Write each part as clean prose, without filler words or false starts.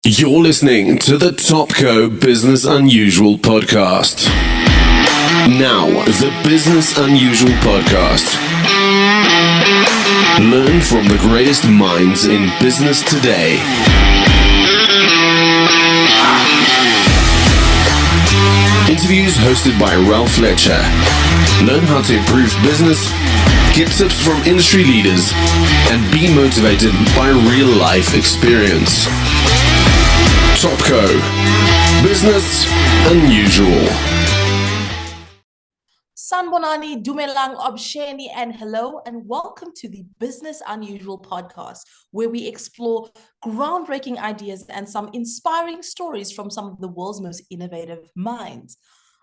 You're listening to the Topco Business Unusual podcast. Now, the Business Unusual podcast. Learn from the greatest minds in business today. Interviews hosted by Ralph Fletcher. Learn how to improve business, get tips from industry leaders, and be motivated by real-life experience. Topco Business Unusual. Sanbonani, Dumelang, Obsheni, and hello, and welcome to the Business Unusual podcast, where we explore groundbreaking ideas and some inspiring stories from some of the world's most innovative minds.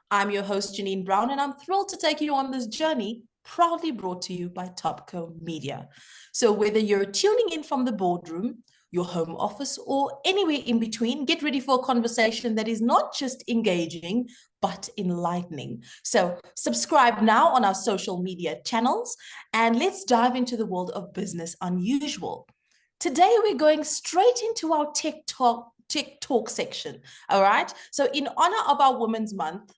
I'm your host, Janine Brown, and I'm thrilled to take you on this journey, proudly brought to you by Topco Media. So whether you're tuning in from the boardroom, your home office, or anywhere in between, get ready for a conversation that is not just engaging, but enlightening. So subscribe now on our social media channels, and let's dive into the world of Business Unusual. Today, we're going straight into our tech talk section, all right? So in honor of our Women's Month,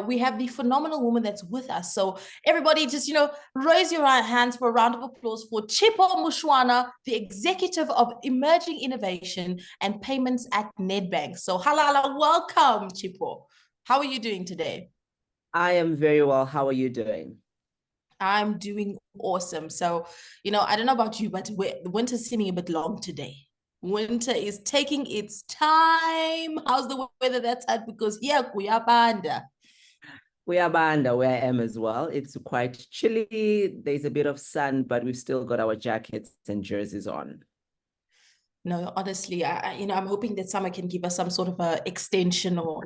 we have the phenomenal woman that's with us. So everybody just, raise your hands for a round of applause for Chipo Mushwana, the executive of emerging innovation and payments at Nedbank. So halala, welcome, Chipo. How are you doing today? I am very well. How are you doing? I'm doing awesome. So, I don't know about you, but the winter's seeming a bit long today. Winter is taking its time. How's the weather that side? Because here, Kuyabanda. We are Banda, where I am as well. It's quite chilly. There's a bit of sun, but we've still got our jackets and jerseys on. No, honestly, I'm hoping that summer can give us some sort of a extension, or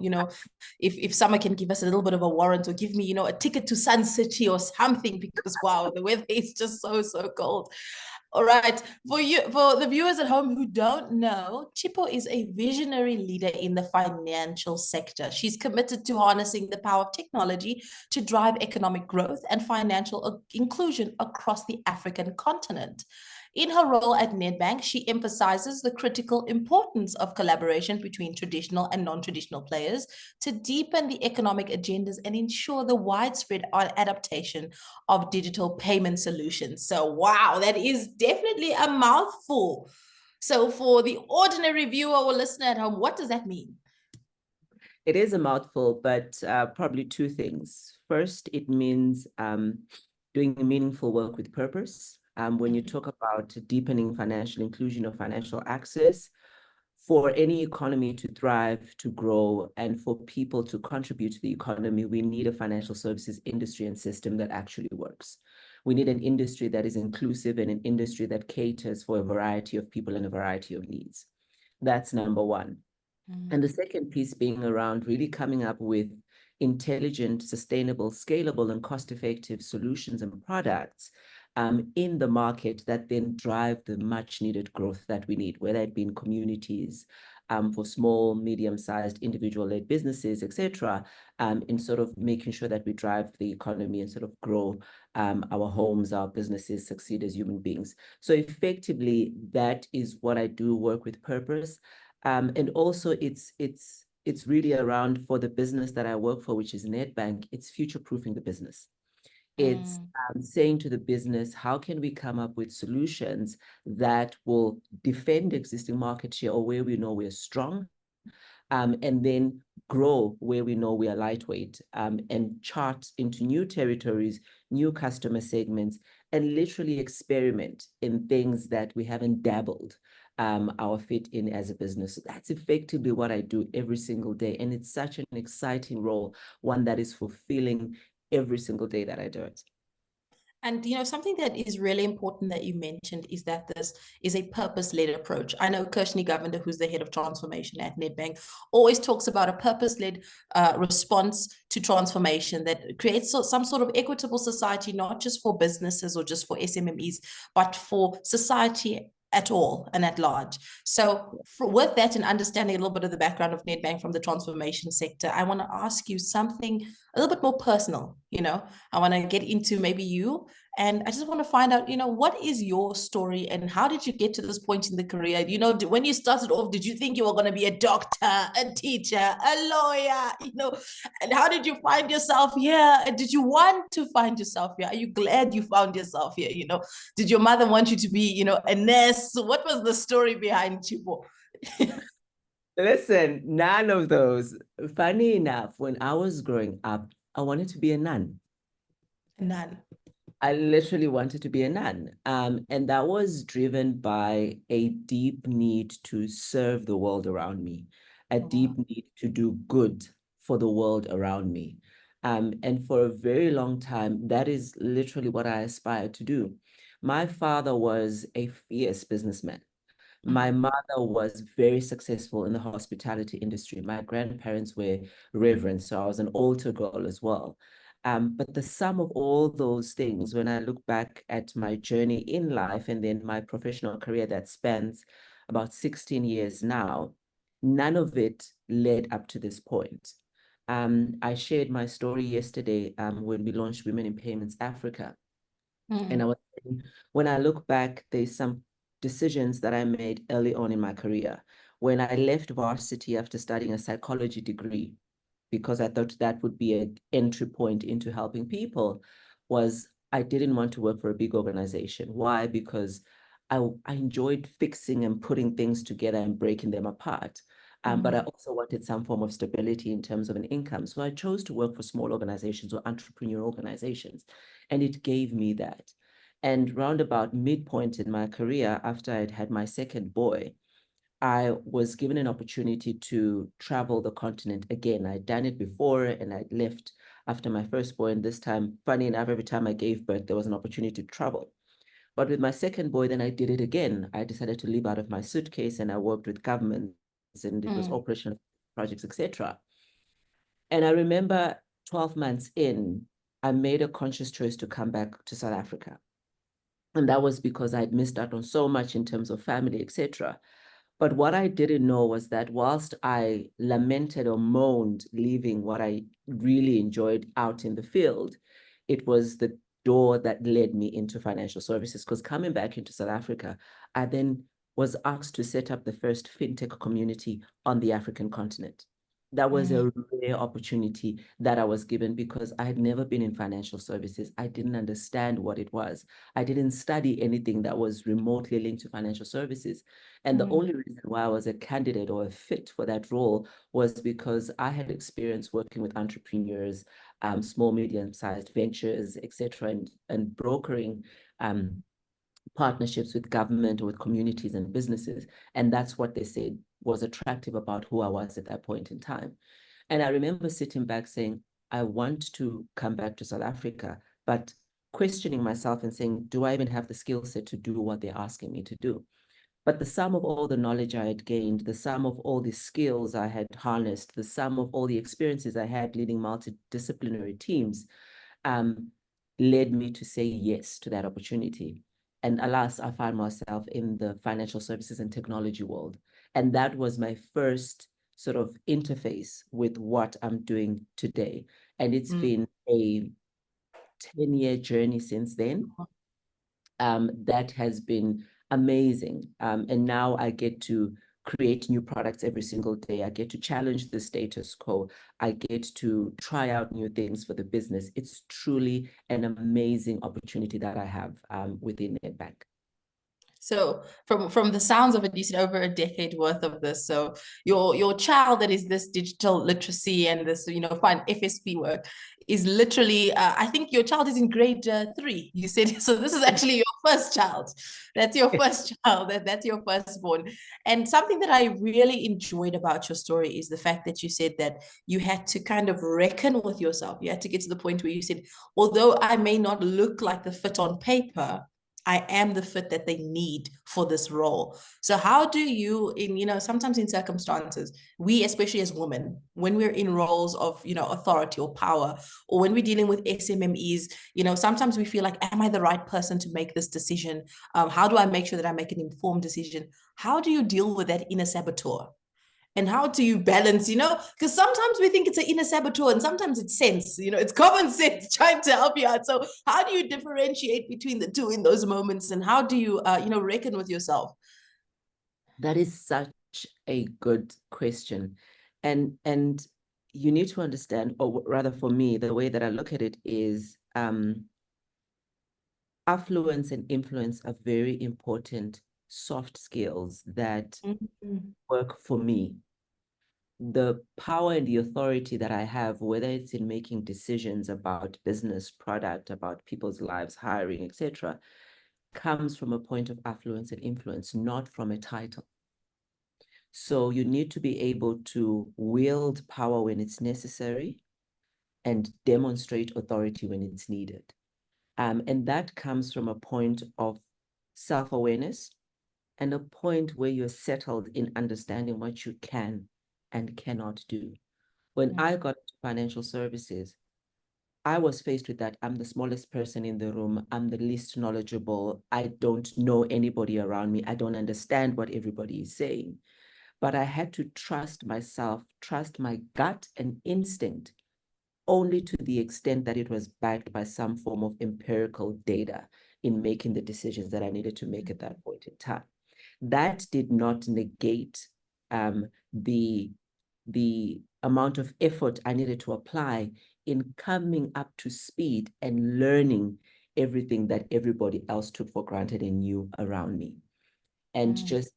if summer can give us a little bit of a warrant, or give me a ticket to Sun City or something, because wow, the weather is just so cold. All right, for the viewers at home who don't know, Chipo is a visionary leader in the financial sector. She's committed to harnessing the power of technology to drive economic growth and financial inclusion across the African continent. In her role at Nedbank, she emphasizes the critical importance of collaboration between traditional and non-traditional players to deepen the economic agendas and ensure the widespread adaptation of digital payment solutions. So, wow, that is definitely a mouthful. So for the ordinary viewer or listener at home, what does that mean? It is a mouthful, but probably two things. First, it means doing meaningful work with purpose. When you talk about deepening financial inclusion or financial access, for any economy to thrive, to grow, and for people to contribute to the economy, we need a financial services industry and system that actually works. We need an industry that is inclusive and an industry that caters for a variety of people and a variety of needs. That's number one. And the second piece being around really coming up with intelligent, sustainable, scalable, and cost-effective solutions and products in the market that then drive the much needed growth that we need, whether it be in communities, for small, medium-sized, individual-led businesses, etc., in sort of making sure that we drive the economy and sort of grow our homes, our businesses, succeed as human beings. So effectively, that is what I do, work with purpose. And also it's really around, for the business that I work for, which is Nedbank, it's future-proofing the business. It's saying to the business, how can we come up with solutions that will defend existing market share or where we know we're strong, and then grow where we know we are lightweight, and chart into new territories, new customer segments, and literally experiment in things that we haven't dabbled our fit in as a business. So that's effectively what I do every single day. And it's such an exciting role, one that is fulfilling every single day that I do it. And, something that is really important that you mentioned is that this is a purpose-led approach. I know Kirshni Govender, who's the head of transformation at Nedbank, always talks about a purpose-led response to transformation that creates some sort of equitable society, not just for businesses or just for SMMEs, but for society at all and at large. So with that and understanding a little bit of the background of Nedbank from the transformation sector, I want to ask you something a little bit more personal. I want to get into maybe you And I just want to find out, what is your story and how did you get to this point in the career? When you started off, did you think you were going to be a doctor, a teacher, a lawyer, and how did you find yourself here? And did you want to find yourself here? Are you glad you found yourself here? Did your mother want you to be, a nurse? What was the story behind Chipo? Listen, none of those. Funny enough, when I was growing up, I wanted to be a nun. None. I literally wanted to be a nun. And that was driven by a deep need to serve the world around me, a deep need to do good for the world around me. And for a very long time, that is literally what I aspired to do. My father was a fierce businessman. My mother was very successful in the hospitality industry. My grandparents were reverends, so I was an altar girl as well. But the sum of all those things, when I look back at my journey in life and then my professional career that spans about 16 years now, none of it led up to this point. I shared my story yesterday when we launched Women in Payments Africa. And I was saying, when I look back, there's some decisions that I made early on in my career. When I left varsity after studying a psychology degree, because I thought that would be an entry point into helping people, was I didn't want to work for a big organization. Why? Because I enjoyed fixing and putting things together and breaking them apart. But I also wanted some form of stability in terms of an income. So I chose to work for small organizations or entrepreneurial organizations. And it gave me that. And round about midpoint in my career, after I'd had my second boy, I was given an opportunity to travel the continent again. I'd done it before and I'd left after my first boy. And this time, funny enough, every time I gave birth, there was an opportunity to travel. But with my second boy, then I did it again. I decided to live out of my suitcase and I worked with governments and it was operational projects, etc. And I remember 12 months in, I made a conscious choice to come back to South Africa. And that was because I'd missed out on so much in terms of family, etc. But what I didn't know was that whilst I lamented or moaned leaving what I really enjoyed out in the field, it was the door that led me into financial services. Because coming back into South Africa, I then was asked to set up the first fintech community on the African continent. That was a rare opportunity that I was given because I had never been in financial services. I didn't understand what it was. I didn't study anything that was remotely linked to financial services. And the only reason why I was a candidate or a fit for that role was because I had experience working with entrepreneurs, small, medium-sized ventures, etc., and brokering partnerships with government or with communities and businesses. And that's what they said was attractive about who I was at that point in time. And I remember sitting back saying, I want to come back to South Africa, but questioning myself and saying, do I even have the skill set to do what they're asking me to do? But the sum of all the knowledge I had gained, the sum of all the skills I had harnessed, the sum of all the experiences I had leading multidisciplinary teams, led me to say yes to that opportunity. And alas, I found myself in the financial services and technology world. And that was my first sort of interface with what I'm doing today. And it's been a 10-year journey since then. That has been amazing. And now I get to create new products every single day. I get to challenge the status quo. I get to try out new things for the business. It's truly an amazing opportunity that I have within Nedbank. So from the sounds of it, you said over a decade worth of this. So your child that is this digital literacy and this, fine FSP work is literally, I think your child is in grade 3, you said. So this is actually your first child. That's your first child. That's your firstborn. And something that I really enjoyed about your story is the fact that you said that you had to kind of reckon with yourself. You had to get to the point where you said, although I may not look like the fit on paper, I am the fit that they need for this role. So how do you, sometimes in circumstances, we, especially as women, when we're in roles of, authority or power, or when we're dealing with SMMEs, sometimes we feel like, am I the right person to make this decision? How do I make sure that I make an informed decision? How do you deal with that inner saboteur? And how do you balance, because sometimes we think it's an inner saboteur and sometimes it's sense, it's common sense trying to help you out. So how do you differentiate between the two in those moments, and how do you, reckon with yourself? That is such a good question. And you need to understand, or rather for me, the way that I look at it is affluence and influence are very important soft skills that work for me. The power and the authority that I have, whether it's in making decisions about business, product, about people's lives, hiring, etc., comes from a point of affluence and influence, not from a title. So you need to be able to wield power when it's necessary and demonstrate authority when it's needed. And that comes from a point of self-awareness and a point where you're settled in understanding what you can and cannot do. When I got into financial services, I was faced with that. I'm the smallest person in the room. I'm the least knowledgeable. I don't know anybody around me. I don't understand what everybody is saying. But I had to trust myself, trust my gut and instinct, only to the extent that it was backed by some form of empirical data in making the decisions that I needed to make at that point in time. That did not negate the amount of effort I needed to apply in coming up to speed and learning everything that everybody else took for granted and knew around me. And just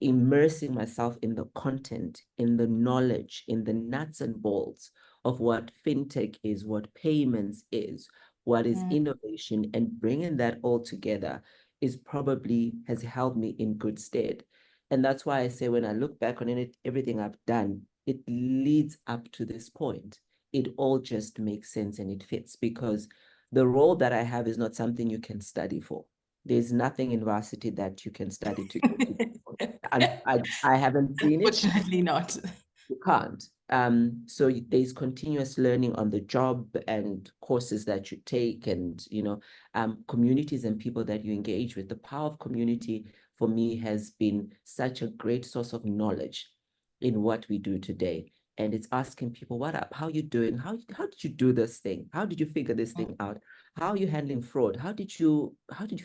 immersing myself in the content, in the knowledge, in the nuts and bolts of what fintech is, what payments is, what is innovation, and bringing that all together is probably has held me in good stead. And that's why I say when I look back on it, everything I've done, it leads up to this point. It all just makes sense and it fits, because the role that I have is not something you can study for. There's nothing in varsity that you can study to. I haven't seen it. Unfortunately not. You can't. So there's continuous learning on the job and courses that you take, and communities and people that you engage with. The power of community for me has been such a great source of knowledge in what we do today. And it's asking people, what up? How are you doing? How did you do this thing? How did you figure this thing out? How are you handling fraud? How did you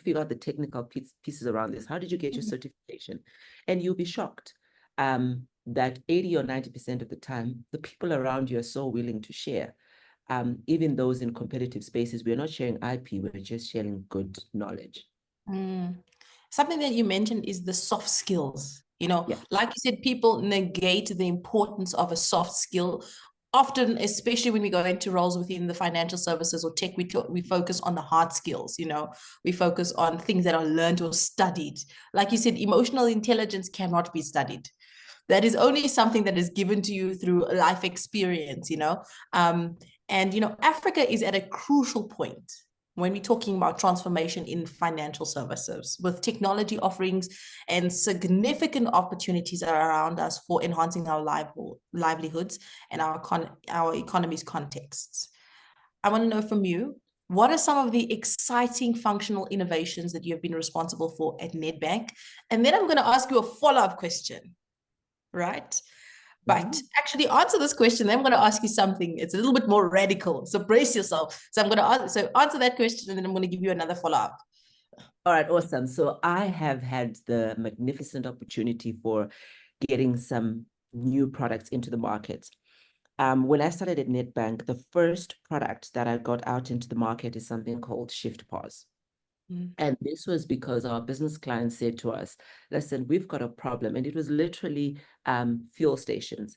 figure out the technical pieces around this? How did you get your certification? And you'll be shocked that 80 or 90% of the time, the people around you are so willing to share. Even those in competitive spaces, we're not sharing IP, we're just sharing good knowledge. Something that you mentioned is the soft skills. Yeah. Like you said, people negate the importance of a soft skill. Often, especially when we go into roles within the financial services or tech, we focus on the hard skills. We focus on things that are learned or studied. Like you said, emotional intelligence cannot be studied. That is only something that is given to you through life experience. And Africa is at a crucial point when we're talking about transformation in financial services, with technology offerings and significant opportunities are around us for enhancing our livelihoods and our economy's contexts. I want to know from you, what are some of the exciting functional innovations that you have been responsible for at Nedbank? And then I'm going to ask you a follow-up question, right? But actually answer this question, then I'm going to ask you something. It's a little bit more radical. So brace yourself. So I'm going to answer that question, and then I'm going to give you another follow-up. All right, awesome. So I have had the magnificent opportunity for getting some new products into the market. When I started at Nedbank, the first product that I got out into the market is something called Shift Pause. And this was because our business clients said to us, listen, we've got a problem. And it was literally fuel stations.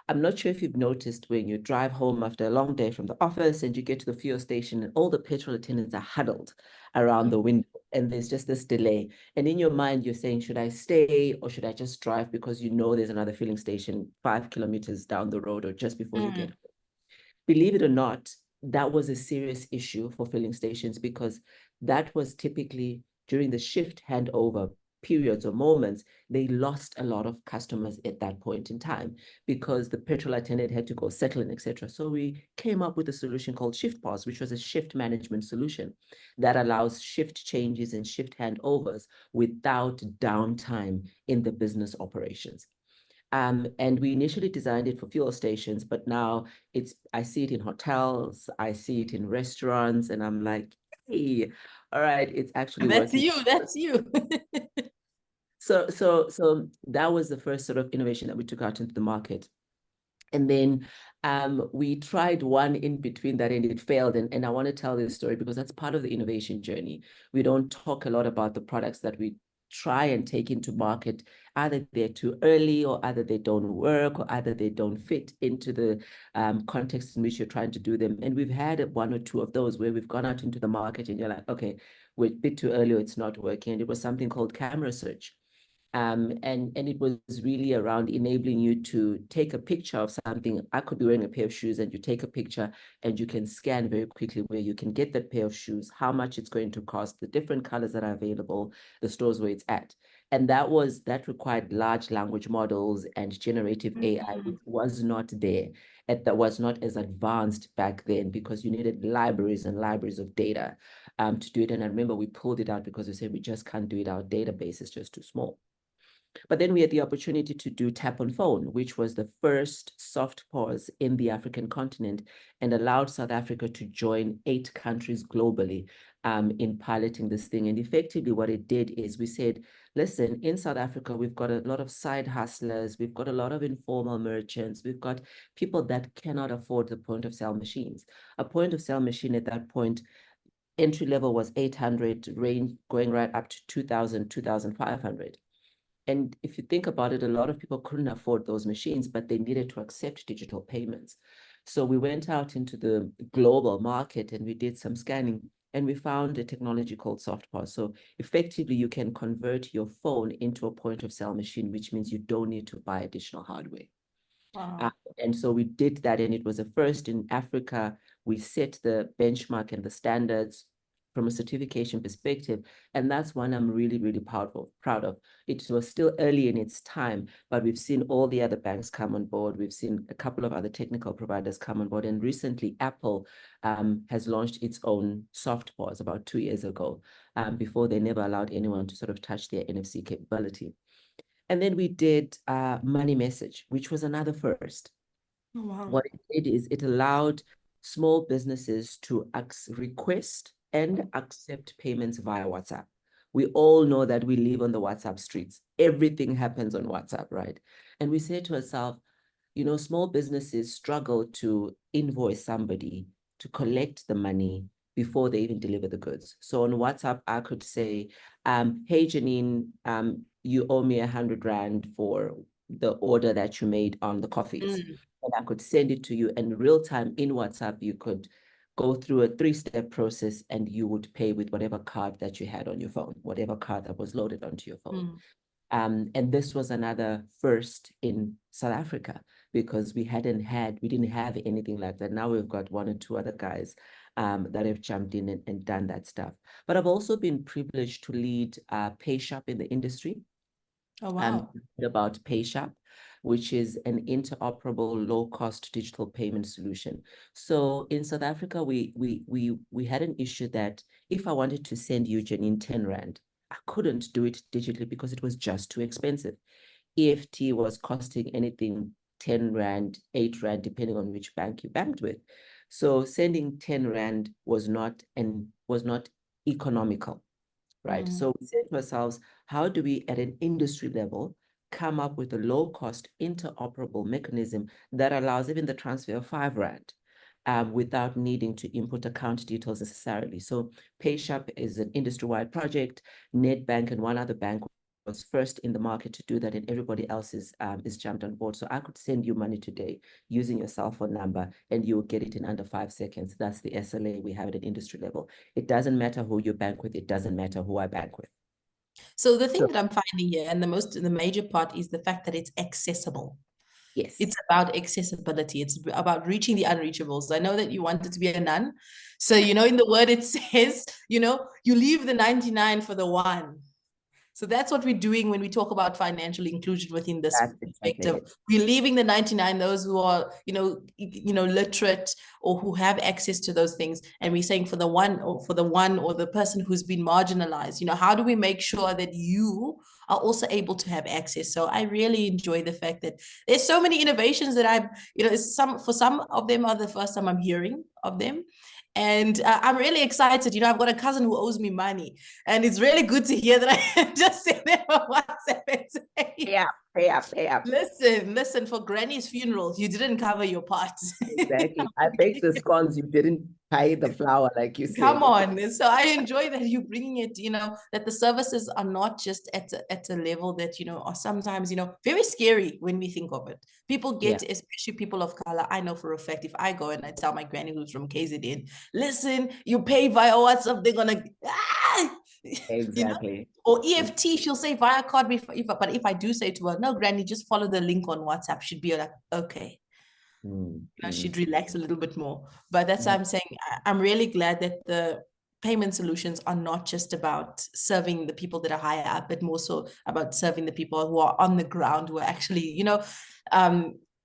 I'm not sure if you've noticed when you drive home after a long day from the office and you get to the fuel station and all the petrol attendants are huddled around the window and there's just this delay. And in your mind, you're saying, should I stay or should I just drive, because you know there's another filling station 5 kilometers down the road or just before you get home. Believe it or not, that was a serious issue for filling stations, because that was typically during the shift handover periods or moments, they lost a lot of customers at that point in time because the petrol attendant had to go settle in, etc. So we came up with a solution called Shift Pause, which was a shift management solution that allows shift changes and shift handovers without downtime in the business operations. And we initially designed it for fuel stations, but now I see it in hotels, I see it in restaurants, and I'm like, hey, all right, it's actually That's working. you. That's you. So that was the first sort of innovation that we took out into the market. And then we tried one in between that and it failed. And I want to tell this story because that's part of the innovation journey. We don't talk a lot about the products that we try and take into market. Either they're too early, or either they don't work, or either they don't fit into the context in which you're trying to do them. And we've had one or two of those where we've gone out into the market and you're like, okay, we're a bit too early, or it's not working. And it was something called camera search. And it was really around enabling you to take a picture of something. I could be wearing a pair of shoes and you take a picture and you can scan very quickly where you can get that pair of shoes, how much it's going to cost, the different colors that are available, the stores where it's at. And that required large language models and generative AI, which was not there. That was not as advanced back then because you needed libraries and libraries of data to do it. And I remember we pulled it out because we said we just can't do it. Our database is just too small. But then we had the opportunity to do tap on phone, which was the first soft pause in the African continent and allowed South Africa to join 8 countries globally in piloting this thing. And effectively what it did is we said, listen, in South Africa, we've got a lot of side hustlers, we've got a lot of informal merchants, we've got people that cannot afford the point of sale machines. A point of sale machine at that point, entry level was 800, range going right up to 2,000, 2,500. And if you think about it, a lot of people couldn't afford those machines, but they needed to accept digital payments. So we went out into the global market and we did some scanning and we found a technology called SoftPOS. So effectively, you can convert your phone into a point of sale machine, which means you don't need to buy additional hardware. Wow. And so we did that, and it was a first in Africa. We set the benchmark and the standards from a certification perspective, and that's one I'm really, really proud of. It was still early in its time, but we've seen all the other banks come on board. We've seen a couple of other technical providers come on board, and recently Apple has launched its own soft POS about 2 years ago. Before, they never allowed anyone to sort of touch their NFC capability. And then we did Money Message, which was another first. Oh, wow. What it did is it allowed small businesses to request and accept payments via WhatsApp. We all know that we live on the WhatsApp streets. Everything happens on WhatsApp, right? And we say to ourselves, you know, small businesses struggle to invoice somebody to collect the money before they even deliver the goods. So on WhatsApp, I could say, hey, Janine, you owe me 100 Rand for the order that you made on the coffees. And I could send it to you in real time in WhatsApp. You could go through a 3-step process and you would pay with whatever card that you had on your phone, whatever card that was loaded onto your phone. And this was another first in South Africa because we didn't have anything like that. Now we've got 1 or 2 other guys that have jumped in and done that stuff. But I've also been privileged to lead PayShap in the industry. Oh, wow. About PayShap, which is an interoperable low-cost digital payment solution. So in South Africa, we had an issue that if I wanted to send you, Janine, 10 Rand, I couldn't do it digitally because it was just too expensive. EFT was costing anything 10 Rand, 8 Rand, depending on which bank you banked with. So sending 10 Rand was not economical, right? So we said to ourselves, how do we at an industry level come up with a low-cost interoperable mechanism that allows even the transfer of 5 Rand without needing to input account details necessarily. So PayShap is an industry-wide project. Nedbank and one other bank was first in the market to do that, and everybody else is jumped on board. So I could send you money today using your cell phone number, and you will get it in under 5 seconds. That's the SLA we have at an industry level. It doesn't matter who you bank with. It doesn't matter who I bank with. So the thing that I'm finding here, and the major part is the fact that it's accessible. Yes. It's about accessibility. It's about reaching the unreachables. I know that you wanted to be a nun. So, you know, in the word it says, you know, you leave the 99 for the 1. So that's what we're doing when we talk about financial inclusion within this perspective. We're leaving the 99, those who are, literate or who have access to those things. And we're saying for the one or the person who's been marginalized, how do we make sure that you are also able to have access. So I really enjoy the fact that there's so many innovations that I've, for some of them are the first time I'm hearing of them. And I'm really excited. I've got a cousin who owes me money, and it's really good to hear that I can just send them a WhatsApp and say, pay up. Listen, for Granny's funeral, you didn't cover your part. Exactly. I baked the scones, you didn't pay the flour, like you said. Come on. So I enjoy that you're bringing it, that the services are not just at a level that, are sometimes, very scary when we think of it. People get, especially people of color, I know for a fact, if I go and I tell my granny who's from KZN, listen, you pay via WhatsApp, they're going to, exactly. Or EFT, she'll say via card, but if I do say to her, no, granny, just follow the link on WhatsApp, she'd be like, okay. She'd relax a little bit more. But that's why I'm saying I'm really glad that the payment solutions are not just about serving the people that are higher up, but more so about serving the people who are on the ground, who are actually,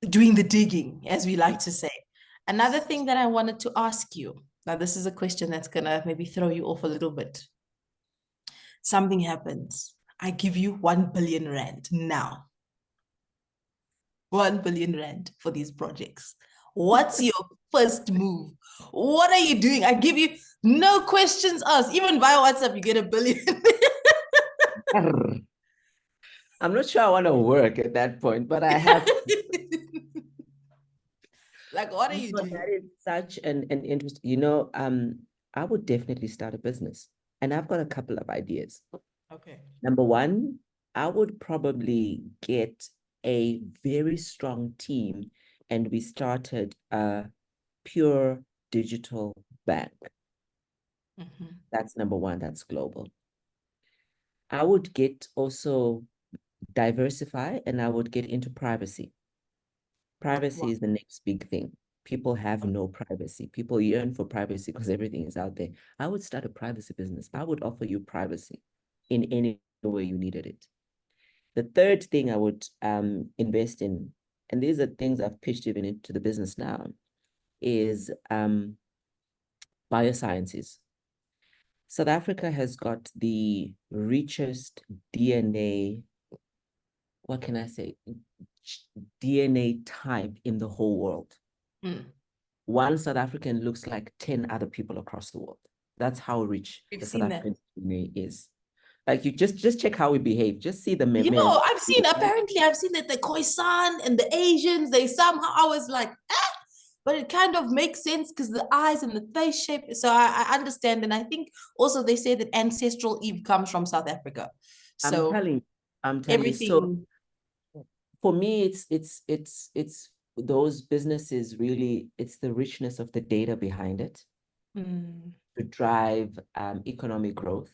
doing the digging, as we like to say. Another thing that I wanted to ask you, now this is a question that's gonna maybe throw you off a little bit. Something happens. I give you 1 billion rand now. 1 billion rand for these projects. What's your first move? What are you doing? I give you no questions asked. Even via WhatsApp, you get 1 billion. I'm not sure I want to work at that point, but I have. Like, what are you doing? That is such an interest. I would definitely start a business, and I've got a couple of ideas. Okay. Number one, I would probably get a very strong team, and we started a pure digital bank. That's number one. That's global. I would get also diversify, and I would get into privacy. Privacy is the next big thing. People have no privacy. People yearn for privacy because everything is out there. I would start a privacy business. I would offer you privacy in any way you needed it. The third thing I would invest in, and these are things I've pitched even into the business now, is biosciences. South Africa has got the richest DNA, what can I say, DNA type in the whole world. One South African looks like 10 other people across the world. That's how rich the South African DNA is. Like, you just check how we behave. Just see the I've seen that the Khoisan and the Asians, they somehow, I was like, but it kind of makes sense because the eyes and the face shape. So I understand. And I think also they say that ancestral Eve comes from South Africa. So I'm telling you. So for me, it's those businesses really, it's the richness of the data behind it to drive economic growth.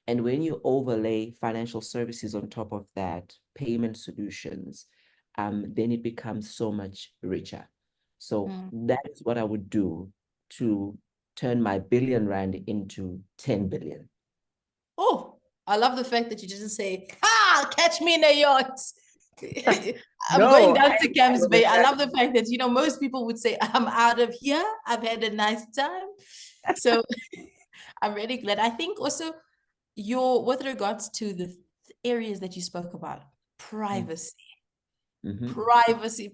And when you overlay financial services on top of that, payment solutions, then it becomes so much richer. So that is what I would do to turn my 1 billion rand into 10 billion. Oh, I love the fact that you didn't say, catch me in a yacht. I'm going down to Camps Bay. I love the fact that, most people would say, I'm out of here. I've had a nice time. So I'm really glad. I think also with regards to the areas that you spoke about, privacy. Privacy.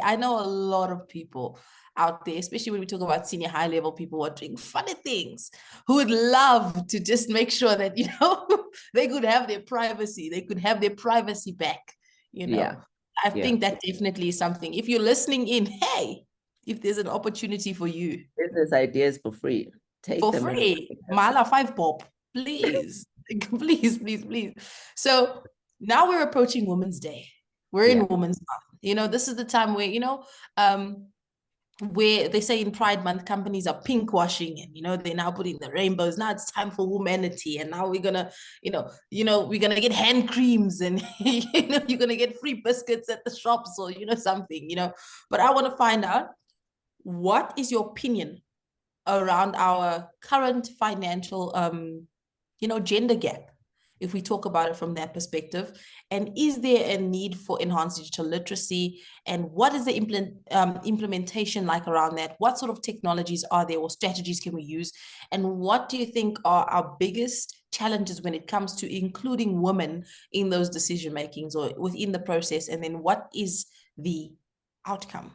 I know a lot of people out there, especially when we talk about senior high level people who are doing funny things, who would love to just make sure that, they could have their privacy. They could have their privacy back, I think that definitely is something. If you're listening in, hey, if there's an opportunity for you. Business ideas for free. Take for them free. Mala 5 bob, please. please. So now we're approaching Women's Day. We're in Women's Month. This is the time where they say in Pride Month, companies are pink washing and, they're now putting the rainbows. Now it's time for humanity. And now we're gonna, we're gonna get hand creams and, you're gonna get free biscuits at the shops or, something, But I want to find out, what is your opinion around our current financial, gender gap? if we talk about it from that perspective? And is there a need for enhanced digital literacy? And what is the implementation like around that? What sort of technologies are there or strategies can we use? And what do you think are our biggest challenges when it comes to including women in those decision makings or within the process? And then what is the outcome?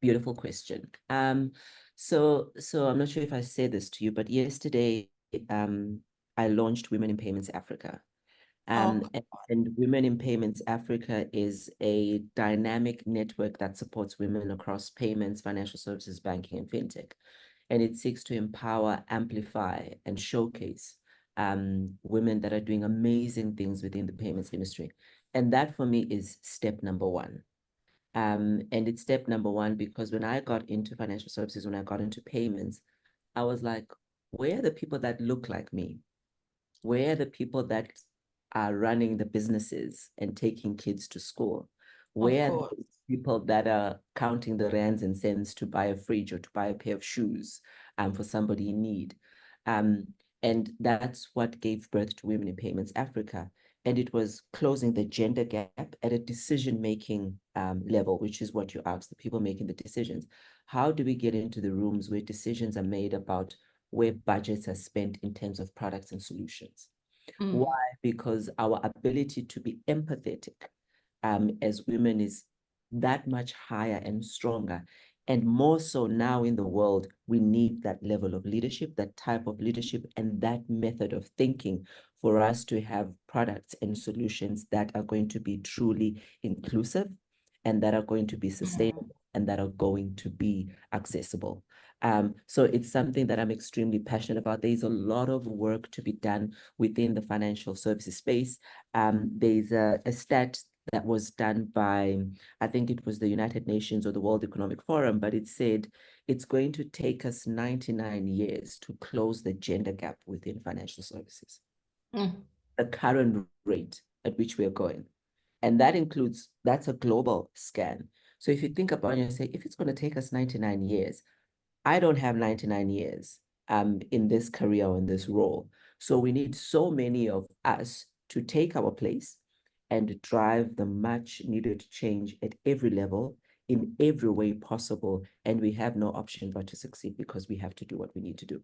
Beautiful question. So I'm not sure if I said this to you, but yesterday, I launched Women in Payments Africa. And Women in Payments Africa is a dynamic network that supports women across payments, financial services, banking, and fintech. And it seeks to empower, amplify, and showcase women that are doing amazing things within the payments industry. And that for me is step number one. And it's step number one because when I got into financial services, when I got into payments, I was like, where are the people that look like me? Where are the people that are running the businesses and taking kids to school? Where are the people that are counting the rands and cents to buy a fridge or to buy a pair of shoes for somebody in need? And that's what gave birth to Women in Payments Africa. And it was closing the gender gap at a decision-making level, which is what you asked, the people making the decisions. How do we get into the rooms where decisions are made about where budgets are spent in terms of products and solutions? Why? Because our ability to be empathetic as women is that much higher and stronger. And more so now in the world, we need that level of leadership, that type of leadership, and that method of thinking for us to have products and solutions that are going to be truly inclusive and that are going to be sustainable and that are going to be accessible. So it's something that I'm extremely passionate about. There's a lot of work to be done within the financial services space. There's a stat that was done by, I think it was the United Nations or the World Economic Forum, but it said it's going to take us 99 years to close the gender gap within financial services. The current rate at which we are going. And that includes, that's a global scan. So if you think about it and say, if it's going to take us 99 years, I don't have 99 years in this career or in this role. So we need so many of us to take our place and drive the much needed change at every level in every way possible. And we have no option but to succeed because we have to do what we need to do.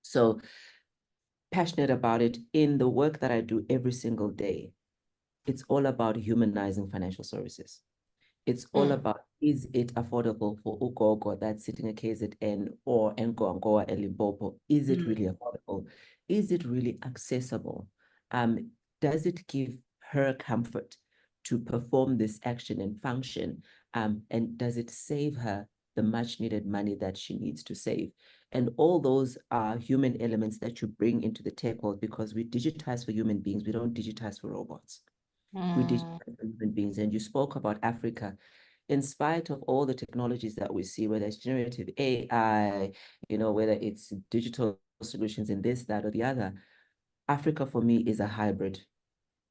So passionate about it in the work that I do every single day. It's all about humanizing financial services. It's all about, is it affordable for Ugogo that's sitting at KZN or Nkoankoa and Limpopo? Is it really affordable? Is it really accessible? Does it give her comfort to perform this action and function? And does it save her the much needed money that she needs to save? And all those are human elements that you bring into the tech world because we digitize for human beings. We don't digitize for robots. We digitize for human beings. And you spoke about Africa. In spite of all the technologies that we see, whether it's generative AI, whether it's digital solutions in this, that, or the other, Africa for me is a hybrid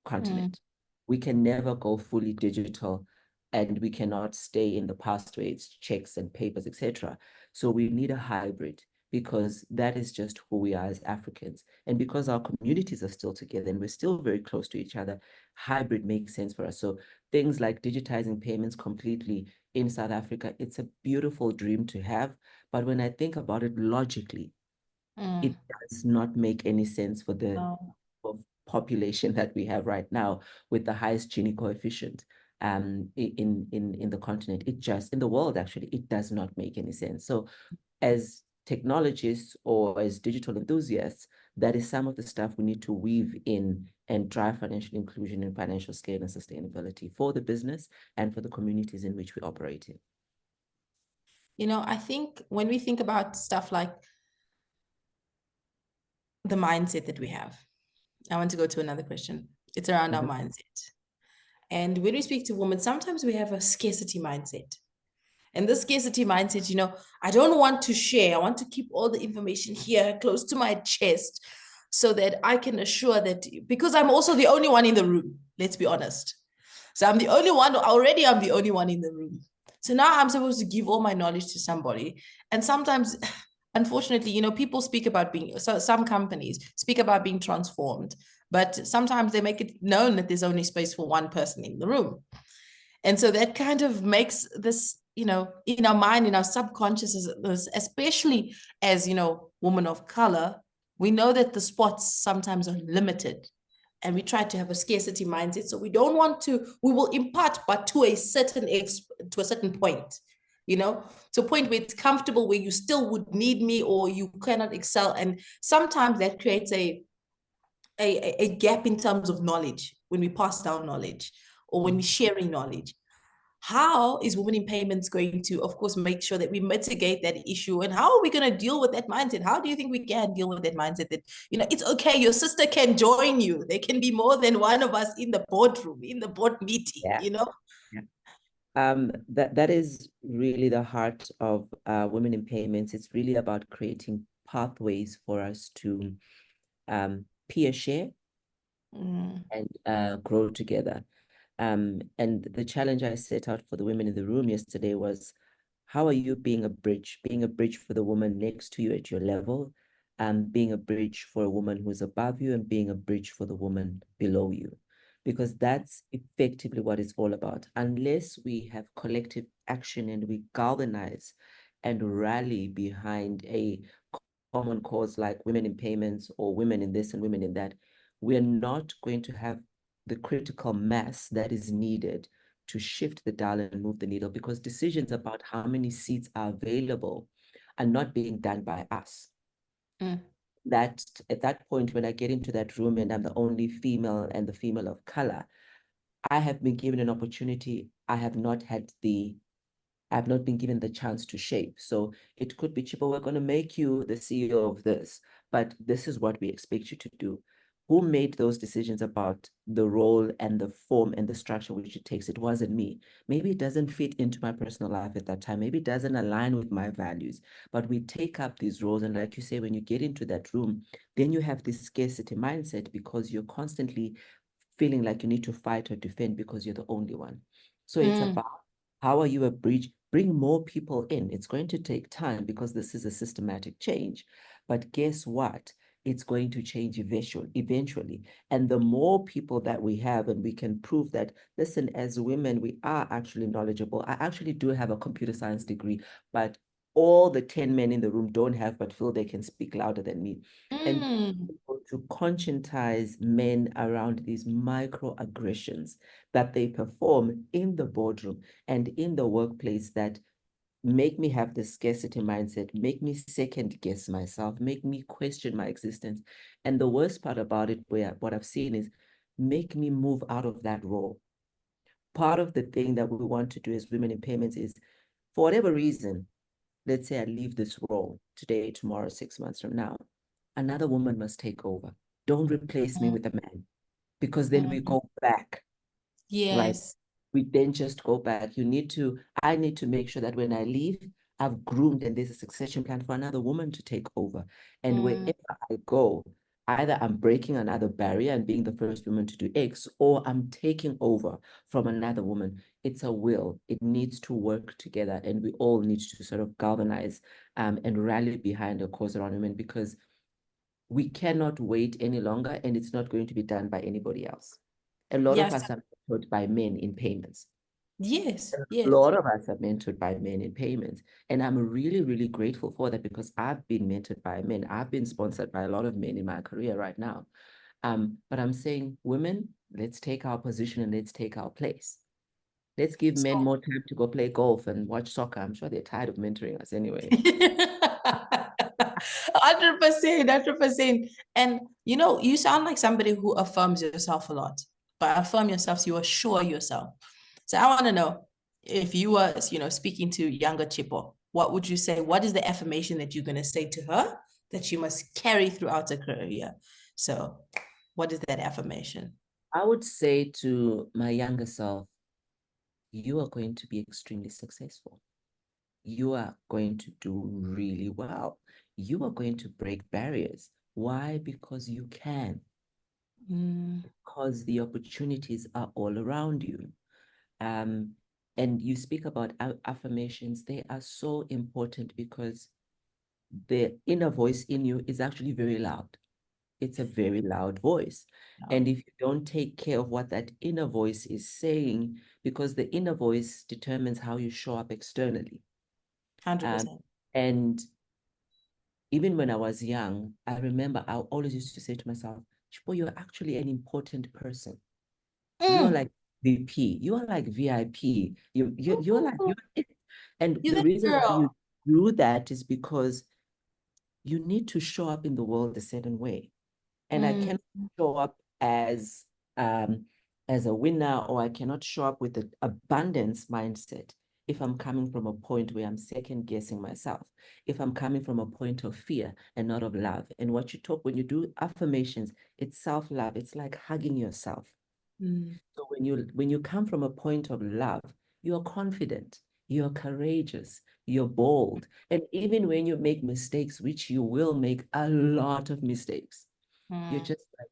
continent. We can never go fully digital and we cannot stay in the past where it's checks and papers, etc. So we need a hybrid because that is just who we are as Africans. And because our communities are still together and we're still very close to each other, hybrid makes sense for us. So things like digitizing payments completely in South Africa, it's a beautiful dream to have. But when I think about it logically, it does not make any sense for the population that we have right now with the highest Gini coefficient in the continent. It just, in the world actually, it does not make any sense. So as technologists or as digital enthusiasts, that is some of the stuff we need to weave in and drive financial inclusion and financial scale and sustainability for the business and for the communities in which we operate in. I think when we think about stuff like the mindset that we have, I want to go to another question. It's around our mindset. And when we speak to women, sometimes we have a scarcity mindset. And this scarcity mindset, I don't want to share. I want to keep all the information here close to my chest so that I can assure that, because I'm also the only one in the room, let's be honest. So I'm the only one, already I'm the only one in the room. So now I'm supposed to give all my knowledge to somebody. And sometimes unfortunately, people speak about being, so some companies speak about being transformed, but sometimes they make it known that there's only space for one person in the room. And so that kind of makes this, in our mind, in our subconscious, especially as, women of color, we know that the spots sometimes are limited. And we try to have a scarcity mindset. So we don't want to, we will impart, but to a certain point, to a point where it's comfortable, where you still would need me or you cannot excel. And sometimes that creates a gap in terms of knowledge when we pass down knowledge or when we're sharing knowledge. How is women in payments going to, of course, make sure that we mitigate that issue? And how are we going to deal with that mindset? How do you think we can deal with that mindset that, it's okay, your sister can join you. There can be more than one of us in the boardroom, in the board meeting, Yeah. That is really the heart of Women in Payments. It's really about creating pathways for us to peer share and grow together. And the challenge I set out for the women in the room yesterday was, how are you being a bridge for the woman next to you at your level, being a bridge for a woman who's above you, and being a bridge for the woman below you? Because that's effectively what it's all about. Unless we have collective action and we galvanize and rally behind a common cause like women in payments or women in this and women in that, we're not going to have the critical mass that is needed to shift the dial and move the needle, because decisions about how many seats are available are not being done by us. That at that point, when I get into that room and I'm the only female and the female of color, I have been given an opportunity. I have not been given the chance to shape. So it could be, Chipo, we're going to make you the CEO of this, but this is what we expect you to do. Who made those decisions about the role and the form and the structure which it takes? It wasn't me. Maybe it doesn't fit into my personal life at that time. Maybe it doesn't align with my values, but we take up these roles. And like you say, when you get into that room, then you have this scarcity mindset because you're constantly feeling like you need to fight or defend because you're the only one. So it's about, how are you a bridge? Bring more people in. It's going to take time because this is a systematic change. But guess what? It's going to change eventually. And the more people that we have, and we can prove that, listen, as women, we are actually knowledgeable. I actually do have a computer science degree, but all the 10 men in the room don't have, but feel they can speak louder than me. And to conscientize men around these microaggressions that they perform in the boardroom and in the workplace that make me have this scarcity mindset, make me second guess myself, make me question my existence. And the worst part about it, what I've seen is, make me move out of that role. Part of the thing that we want to do as women in payments is, for whatever reason, let's say I leave this role today, tomorrow, 6 months from now, another woman must take over. Don't replace me with a man, because then we go back. Right? Yes. We then just go back. I need to make sure that when I leave, I've groomed and there's a succession plan for another woman to take over. And wherever I go, either I'm breaking another barrier and being the first woman to do X, or I'm taking over from another woman. It's a will. It needs to work together, and we all need to sort of galvanize and rally behind a cause around women, because we cannot wait any longer, and it's not going to be done by anybody else. A lot of Yes. us are mentored by men in payments. Yes. A Yes. lot of us are mentored by men in payments. And I'm really, really grateful for that, because I've been mentored by men. I've been sponsored by a lot of men in my career right now. But I'm saying, women, let's take our position and let's take our place. Let's give men more time to go play golf and watch soccer. I'm sure they're tired of mentoring us anyway. 100%, 100%. And you sound like somebody who affirms yourself a lot. By affirm yourself, you assure yourself. So I want to know, if you were, speaking to younger Chipo, what would you say? What is the affirmation that you're going to say to her that she must carry throughout her career? So what is that affirmation? I would say to my younger self, you are going to be extremely successful. You are going to do really well. You are going to break barriers. Why? Because you can. Because the opportunities are all around you. And you speak about affirmations. They are so important, because the inner voice in you is actually very loud. It's a very loud voice. Yeah. And if you don't take care of what that inner voice is saying, because the inner voice determines how you show up externally. 100%. And even when I was young, I remember I always used to say to myself, Chipo, you're actually an important person. You're like VP. You are like VIP. You're like, and You're the that reason why you girl. do that is because you need to show up in the world a certain way. And I cannot show up um as a winner, or I cannot show up with an abundance mindset if I'm coming from a point where I'm second guessing myself, if I'm coming from a point of fear and not of love. And what you talk, when you do affirmations, it's self-love. It's like hugging yourself. So when you come from a point of love, you're confident, you're courageous, you're bold. And even when you make mistakes, which you will make a lot of mistakes, you're just like,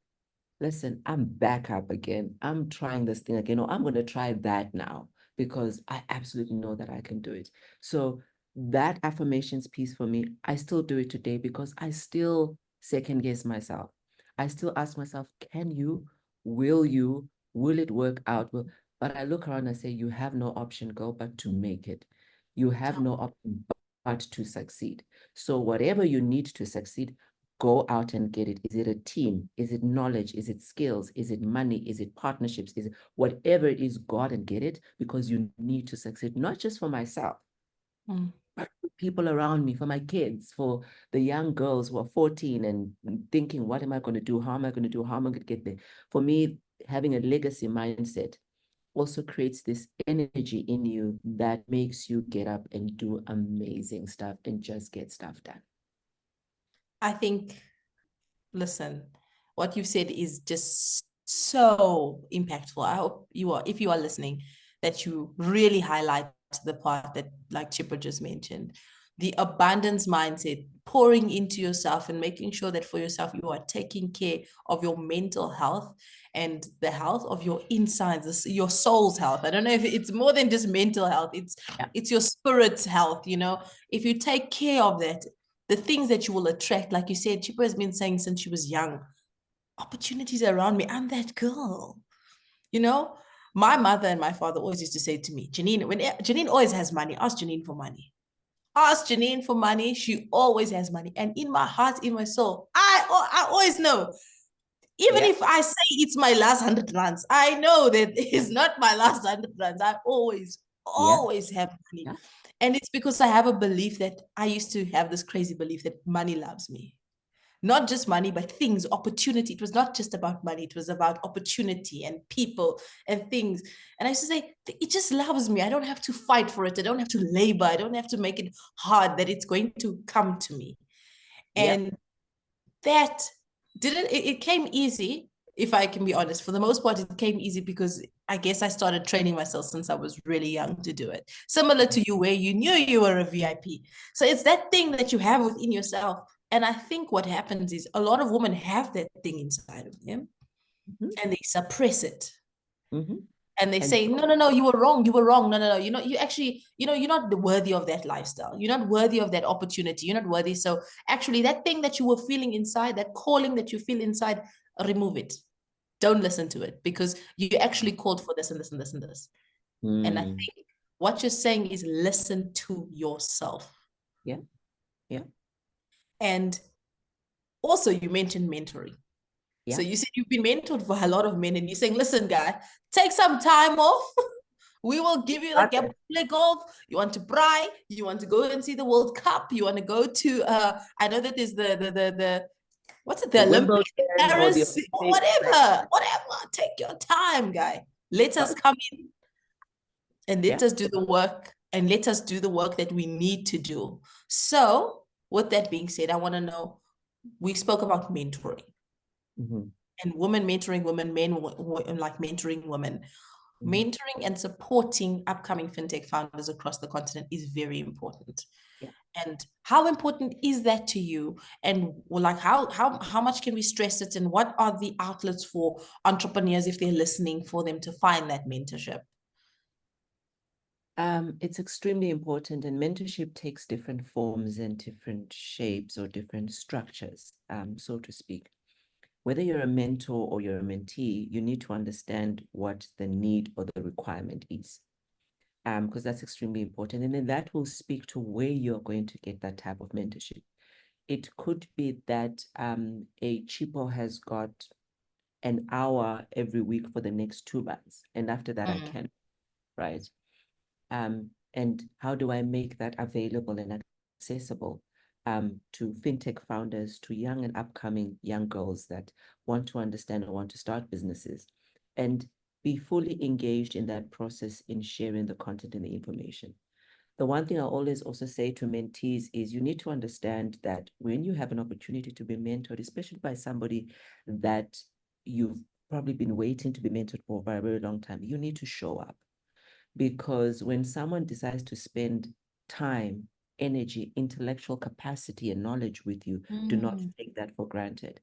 listen, I'm back up again. I'm trying this thing again, or I'm going to try that now because I absolutely know that I can do it. So that affirmations piece for me, I still do it today because I still second guess myself. I still ask myself, can you, will you, will it work out? But I look around and say, you have no option, girl, but to make it. You have no option but to succeed. So whatever you need to succeed, go out and get it. Is it a team? Is it knowledge? Is it skills? Is it money? Is it partnerships? Is it whatever it is, go out and get it because you need to succeed, not just for myself, but for people around me, for my kids, for the young girls who are 14 and thinking, what am I going to do? How am I going to do? How am I going to get there? For me, having a legacy mindset also creates this energy in you that makes you get up and do amazing stuff and just get stuff done. I think, listen, what you've said is just so impactful. I hope you are, if you are listening, that you really highlight the part that, like Chipo just mentioned, the abundance mindset, pouring into yourself and making sure that for yourself, you are taking care of your mental health and the health of your insides, your soul's health. I don't know if it's more than just mental health. It's your spirit's health. If you take care of that, the things that you will attract, like you said, Chipo has been saying since she was young, opportunities around me. I'm that girl. My mother and my father always used to say to me, Janine, when Janine always has money, ask Janine for money. Ask Janine for money. She always has money. And in my heart, in my soul, I always know, even if I say it's my last 100 rands, I know that it's not my last 100 rands. I always have money. Yeah. And it's because I have a belief that I used to have this crazy belief that money loves me. Not just money, but things, opportunity. It was not just about money. It was about opportunity and people and things. And I used to say, it just loves me. I don't have to fight for it. I don't have to labor. I don't have to make it hard, that it's going to come to me. And that it came easy, if I can be honest. For the most part, it came easy because I guess I started training myself since I was really young to do it. Similar to you, where you knew you were a VIP. So it's that thing that you have within yourself. And I think what happens is a lot of women have that thing inside of them and they suppress it. And they say, no, you were wrong. You were wrong. No. You actually, you're not worthy of that lifestyle. You're not worthy of that opportunity. You're not worthy. So actually that thing that you were feeling inside, that calling that you feel inside, remove it. Don't listen to it because you actually called for this and this and this and this. And I think what you're saying is listen to yourself. Yeah. And also you mentioned mentoring. Yeah. So you said you've been mentored for a lot of men and you're saying, listen, guy, take some time off. We will give you like a play golf. You want to braai, you want to go and see the World Cup, you want to go to I know that there's the what's it, the Olympics, Paris, whatever. Take your time, guy. Let us come in and let us do the work, and let us do the work that we need to do. So with that being said, I want to know, we spoke about mentoring. And women mentoring women, men like mentoring women. Mentoring and supporting upcoming fintech founders across the continent is very important. And how important is that to you? And like how much can we stress it? And what are the outlets for entrepreneurs, if they're listening, for them to find that mentorship? It's extremely important, and mentorship takes different forms and different shapes or different structures, so to speak. Whether you're a mentor or you're a mentee, you need to understand what the need or the requirement is, because that's extremely important. And then that will speak to where you're going to get that type of mentorship. It could be that a Chipo has got an hour every week for the next 2 months, and after that I can, right? And how do I make that available and accessible to fintech founders, to young and upcoming young girls that want to understand or want to start businesses, and be fully engaged in that process in sharing the content and the information. The one thing I always also say to mentees is you need to understand that when you have an opportunity to be mentored, especially by somebody that you've probably been waiting to be mentored for a very long time, you need to show up. Because when someone decides to spend time, energy, intellectual capacity, and knowledge with you, do not take that for granted.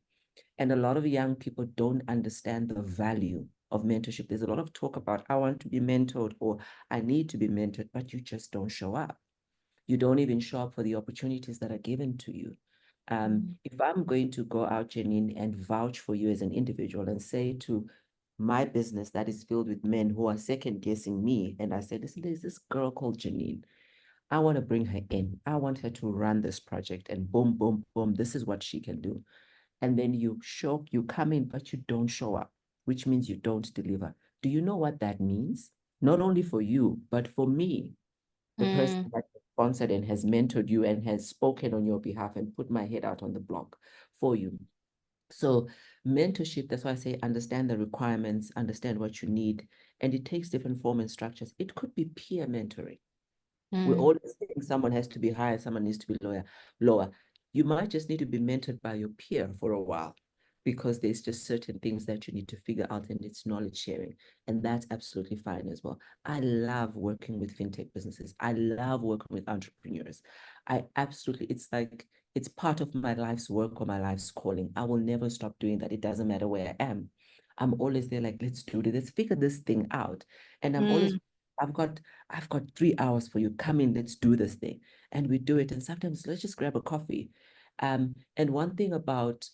And a lot of young people don't understand the value of mentorship. There's a lot of talk about, I want to be mentored or I need to be mentored, but you just don't show up. You don't even show up for the opportunities that are given to you. If I'm going to go out, Janine, and vouch for you as an individual and say to my business that is filled with men who are second guessing me, and I say, listen, there's this girl called Janine. I want to bring her in. I want her to run this project, and boom, boom, boom, this is what she can do. And then you come in, but you don't show up, which means you don't deliver. Do you know what that means? Not only for you, but for me, the person that sponsored and has mentored you and has spoken on your behalf and put my head out on the block for you. So mentorship, that's why I say understand the requirements, understand what you need, and it takes different form and structures. It could be peer mentoring. We always think someone has to be higher, someone needs to be lower. You might just need to be mentored by your peer for a while because there's just certain things that you need to figure out, and it's knowledge sharing. And that's absolutely fine as well. I love working with fintech businesses. I love working with entrepreneurs. It's part of my life's work or my life's calling. I will never stop doing that. It doesn't matter where I am. I'm always there like, let's do this, let's figure this thing out. And I'm always, I've got 3 hours for you. Come in, let's do this thing. And we do it. And sometimes let's just grab a coffee. And one thing about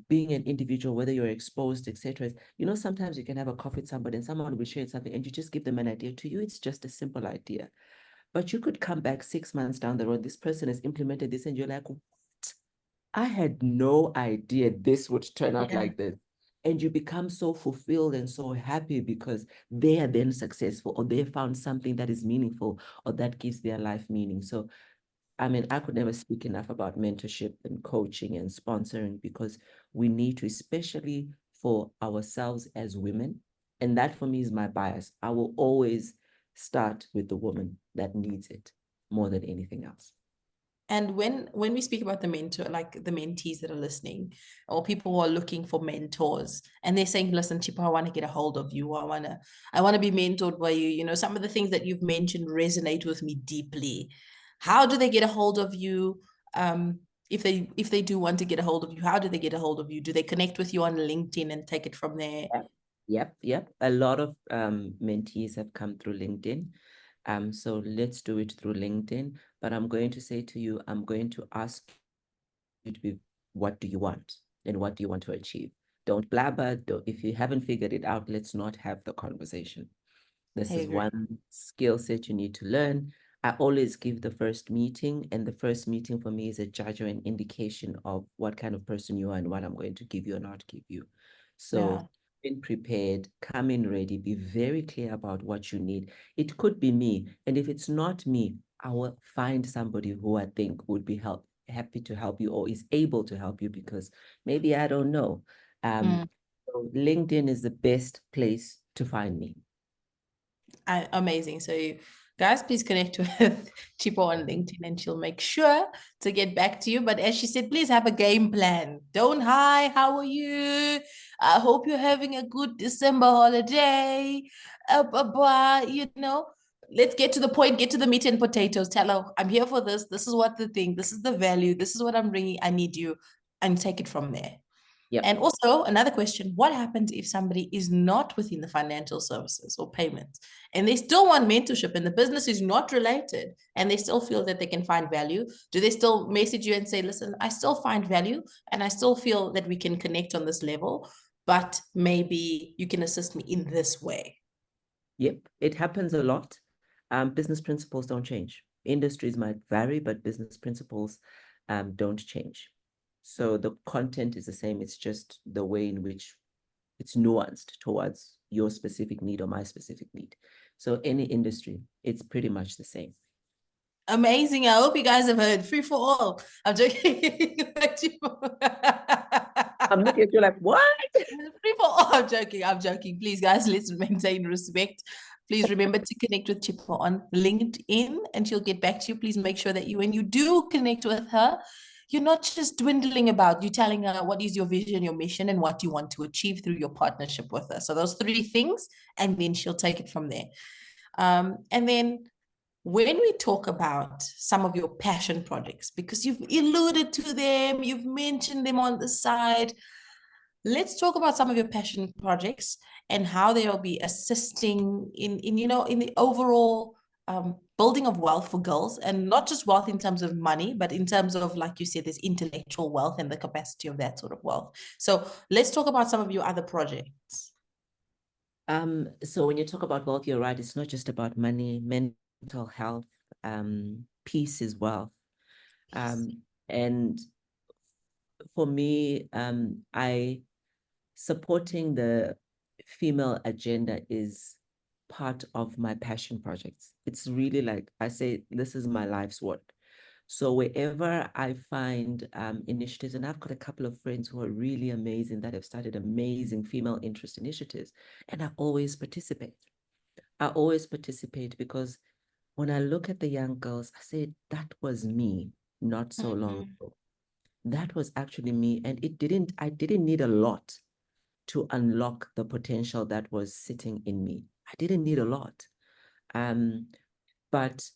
being an individual, whether you're exposed, etc., is, sometimes you can have a coffee with somebody and someone will share something and you just give them an idea. To you, it's just a simple idea. But you could come back 6 months down the road, this person has implemented this, and you're like, what? I had no idea this would turn out like this. And you become so fulfilled and so happy because they are then successful, or they found something that is meaningful, or that gives their life meaning. So, I mean, I could never speak enough about mentorship and coaching and sponsoring, because we need to, especially for ourselves as women. And that for me is my bias. I will always start with the woman that needs it more than anything else. And when we speak about the mentor, like the mentees that are listening, or people who are looking for mentors, and they're saying, listen, Chipo, I want to get a hold of you. I want to be mentored by you. Some of the things that you've mentioned resonate with me deeply. How do they get a hold of you? If they do want to get a hold of you, how do they get a hold of you? Do they connect with you on LinkedIn and take it from there? Yep. A lot of mentees have come through LinkedIn. So let's do it through LinkedIn. But I'm going to say to you, I'm going to ask you to be, what do you want? And what do you want to achieve? Don't blabber. If you haven't figured it out, let's not have the conversation. This is one skill set you need to learn. I always give the first meeting, and the first meeting for me is a judge or an indication of what kind of person you are and what I'm going to give you or not give you. So be prepared, come in ready, be very clear about what you need. It could be me, and if it's not me, I will find somebody who I think would be happy to help you, or is able to help you, because maybe I don't know. So LinkedIn is the best place to find me. Amazing. So guys, please connect with Chipo on LinkedIn and she'll make sure to get back to you. But as she said, please have a game plan. Don't, hi, how are you? I hope you're having a good December holiday. Let's get to the point, get to the meat and potatoes. Tell her, I'm here for this. This is what the thing, this is the value. This is what I'm bringing. I need you. And take it from there. Yep. And also another question, what happens if somebody is not within the financial services or payments and they still want mentorship and the business is not related and they still feel that they can find value? Do they still message you and say, listen, I still find value and I still feel that we can connect on this level, but maybe you can assist me in this way? Yep, it happens a lot. Business principles don't change. Industries might vary, but business principles don't change. So the content is the same. It's just the way in which it's nuanced towards your specific need or my specific need. So any industry, it's pretty much the same. Amazing. I hope you guys have heard free for all. I'm joking. I'm looking at you like, what? Free for all. I'm joking. I'm joking. Please, guys, let's maintain respect. Please remember to connect with Chipo on LinkedIn and she'll get back to you. Please make sure that when you do connect with her, you're not just dwindling about, you're telling her what is your vision, your mission, and what you want to achieve through your partnership with her. So those three things, and then she'll take it from there. And then when we talk about some of your passion projects, because you've alluded to them, you've mentioned them on the side, let's talk about some of your passion projects and how they'll be assisting in the overall building of wealth for girls, and not just wealth in terms of money, but in terms of, like you said, this intellectual wealth and the capacity of that sort of wealth. So let's talk about some of your other projects. So when you talk about wealth, you're right. It's not just about money, mental health, peace is wealth. And for me, supporting the female agenda is part of my passion projects. It's really like I say, this is my life's work. So wherever I find initiatives, and I've got a couple of friends who are really amazing that have started amazing female interest initiatives, and I always participate. I always participate because when I look at the young girls, I say, that was me not so long ago. That was actually me. And I didn't need a lot to unlock the potential that was sitting in me. I didn't need a lot. But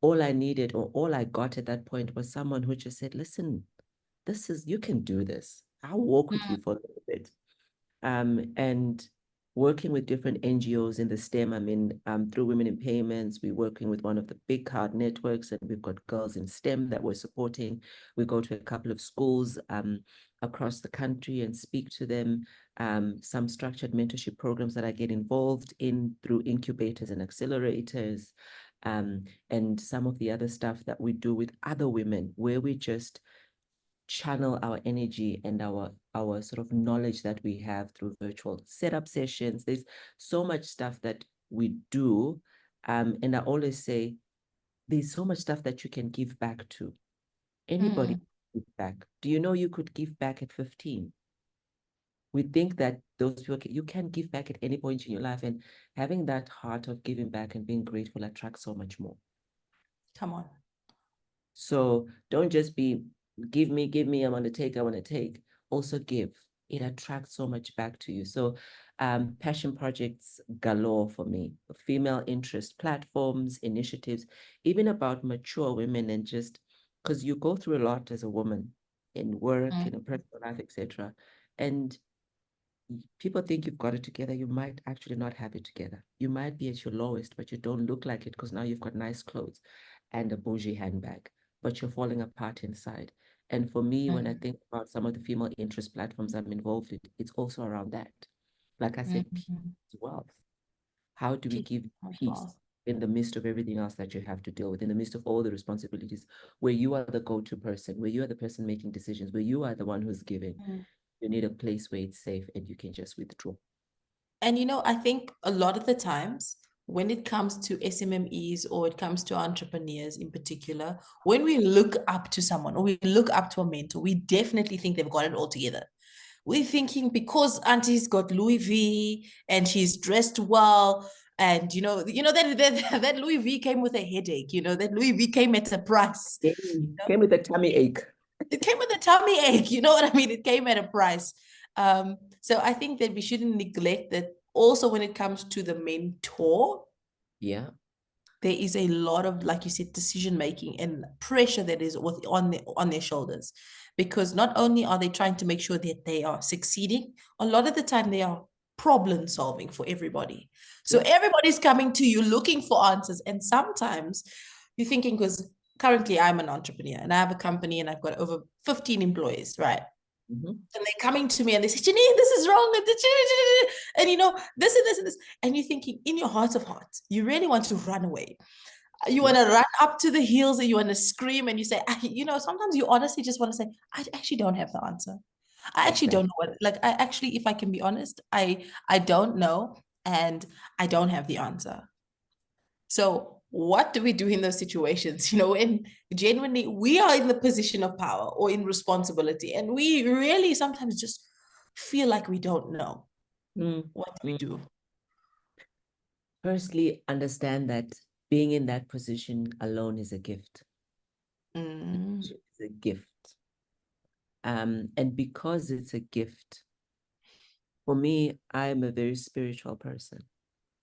all I needed, or all I got at that point, was someone who just said, listen, you can do this. I'll walk with you for a little bit. And working with different NGOs in the STEM, I mean, through Women in Payments, we're working with one of the big card networks, and we've got girls in STEM that we're supporting. We go to a couple of schools across the country and speak to them. Some structured mentorship programs that I get involved in through incubators and accelerators, and some of the other stuff that we do with other women, where we just channel our energy and our sort of knowledge that we have through virtual setup sessions. There's so much stuff that we do. And I always say, there's so much stuff that you can give back to. Anybody give back. Do you know you could give back at 15? We think that those people, you can give back at any point in your life, and having that heart of giving back and being grateful attracts so much more. Come on. So don't just be, give me, I want to take. Also give. It attracts so much back to you. So passion projects galore for me. Female interest platforms, initiatives, even about mature women, and just because you go through a lot as a woman in work, in a personal life, etc. And people think you've got it together. You might actually not have it together. You might be at your lowest, but you don't look like it because now you've got nice clothes and a bougie handbag, but you're falling apart inside. And for me, when I think about some of the female interest platforms I'm involved with, it's also around that. Like I said, peace is wealth. How do we give peace in the midst of everything else that you have to deal with, in the midst of all the responsibilities, where you are the go-to person, where you are the person making decisions, where you are the one who's giving? You need a place where it's safe and you can just withdraw. And I think a lot of the times when it comes to SMMEs or it comes to entrepreneurs in particular, when we look up to someone or we look up to a mentor, we definitely think they've got it all together. We're thinking because Auntie's got Louis V and she's dressed well, and that Louis V came with a headache, that Louis V came at a price. Came with a tummy ache. It came with a tummy ache, you know what I mean? It came at a price. So I think that we shouldn't neglect that also when it comes to the mentor. Yeah. there is a lot of, like you said, decision making and pressure that is on their shoulders, because not only are they trying to make sure that they are succeeding, a lot of the time they are problem solving for everybody. So Yeah. everybody's coming to you looking for answers, and sometimes you're thinking, because currently I'm an entrepreneur and I have a company and I've got over 15 employees, right? Mm-hmm. And they're coming to me and they say, Janine, this is wrong. And this and this and this. And you're thinking, in your heart of hearts, you really want to run away. You want to run up to the hills and you want to scream and you say, sometimes you honestly just want to say, I actually don't have the answer. I actually Exactly. don't know what, like, I actually, if I can be honest, I don't know, and I don't have the answer. So what do we do in those situations? When genuinely we are in the position of power or in responsibility, and we really sometimes just feel like we don't know. What do we do? Firstly, understand that being in that position alone is a gift. It's a gift. And because it's a gift, for me, I'm a very spiritual person.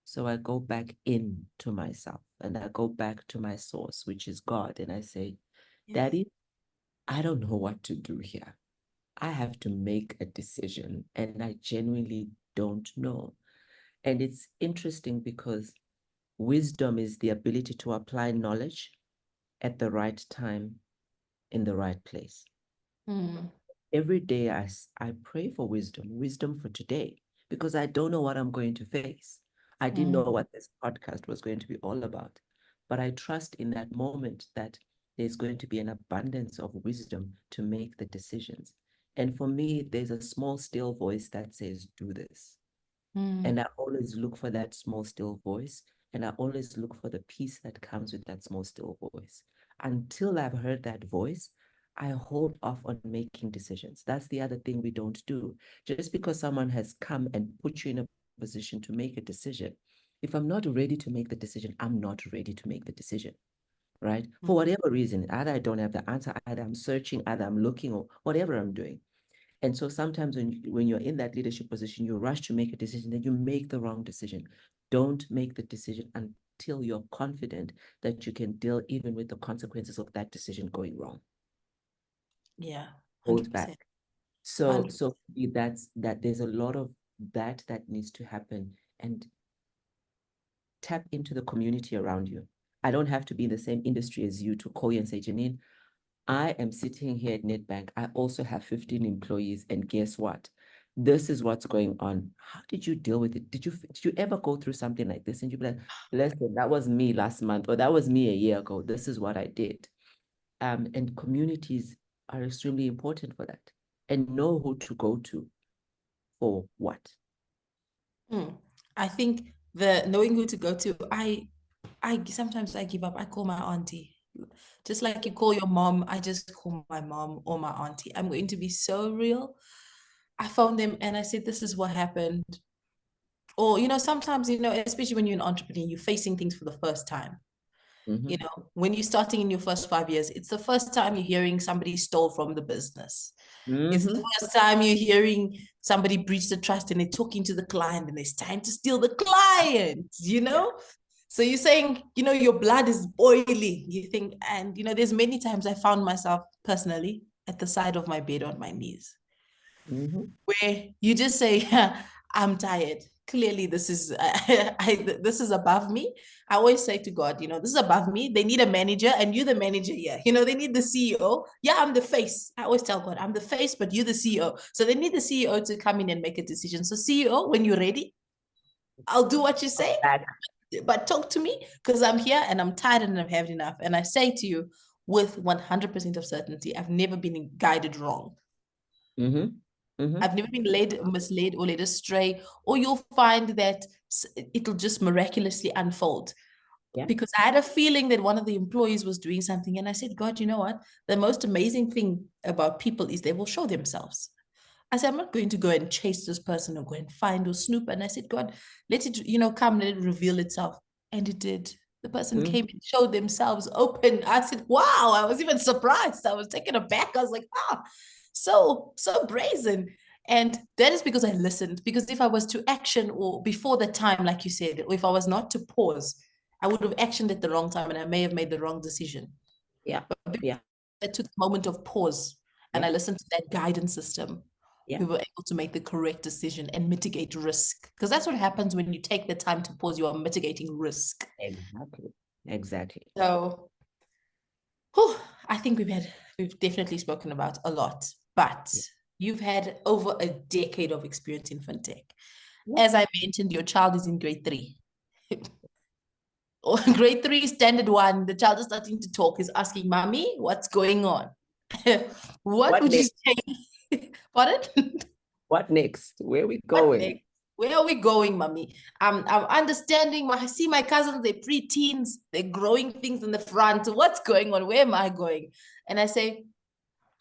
So I go back into myself and I go back to my source, which is God. And I say, Daddy, I don't know what to do here. I have to make a decision and I genuinely don't know. And it's interesting because wisdom is the ability to apply knowledge at the right time in the right place. Every day I pray for wisdom for today, because I don't know what I'm going to face. I didn't know what this podcast was going to be all about, but I trust in that moment that there's going to be an abundance of wisdom to make the decisions. And for me, there's a small, still voice that says, do this. And I always look for that small, still voice. And I always look for the peace that comes with that small, still voice. Until I've heard that voice, I hold off on making decisions. That's the other thing we don't do. Just because someone has come and put you in a position to make a decision, if I'm not ready to make the decision, I'm not ready to make the decision, right? For whatever reason, either I don't have the answer, either I'm searching, either I'm looking, or whatever I'm doing. And so sometimes when you're in that leadership position, you rush to make a decision, then you make the wrong decision. Don't make the decision until you're confident that you can deal even with the consequences of that decision going wrong. Yeah, Hold 100%. back. So that's that. There's a lot of that needs to happen, and tap into the community around you. I don't have to be in the same industry as you to call you and say, Janine, I am sitting here at Nedbank. I also have 15 employees, and guess what? This is what's going on. How did you deal with it? Did you ever go through something like this? And you'd be like, listen, that was me last month, or that was me a year ago. This is what I did. And communities are extremely important for that. And know who to go to for what. I think the knowing who to go to, I sometimes I give up. I call my auntie. Just like you call your mom, I just call my mom or my auntie. I'm going to be so real. I phoned them and I said, this is what happened. Or, sometimes, especially when you're an entrepreneur, you're facing things for the first time. When you're starting in your first 5 years, it's the first time you're hearing somebody stole from the business. It's the first time you're hearing somebody breach the trust and they're talking to the client and it's time to steal the client, So you're saying, your blood is boiling, you think, and, there's many times I found myself personally at the side of my bed on my knees, where you just say, I'm tired. Clearly, this is this is above me. I always say to God, this is above me. They need a manager, and you're the manager here. They need the CEO. Yeah, I'm the face. I always tell God, I'm the face, but you're the CEO. So they need the CEO to come in and make a decision. So CEO, when you're ready, I'll do what you say, but talk to me, because I'm here and I'm tired and I've had enough. And I say to you with 100% of certainty, I've never been guided wrong. I've never been misled or led astray, or you'll find that it'll just miraculously unfold. Yeah. Because I had a feeling that one of the employees was doing something, and I said, God, you know what? The most amazing thing about people is they will show themselves. I said, I'm not going to go and chase this person or go and find or snoop. And I said, God, let it, come, let it reveal itself. And it did. The person came and showed themselves open. I said, wow, I was even surprised. I was taken aback. I was like, so brazen. And that is because I listened. Because if I was to action or before the time, like you said, or if I was not to pause I would have actioned at the wrong time and I may have made the wrong decision. Yeah. But Yeah. I took a moment of pause and Yeah. I listened to that guidance system. Yeah. We were able to make the correct decision and mitigate risk. Because that's what happens when you take the time to pause, you are mitigating risk. Exactly. Exactly. So I think we've definitely spoken about a lot, but Yeah. you've had over a decade of experience in fintech. Yeah. As I mentioned, your child is in grade 3. Or grade 3, standard 1, the child is starting to talk, is asking, Mommy, what's going on? What would you next? say? Pardon? What next? Where are we What going? next? Where are we going, Mommy? I'm understanding. I see my cousins, they're pre-teens, they're growing things in the front. What's going on? Where am I going? And I say,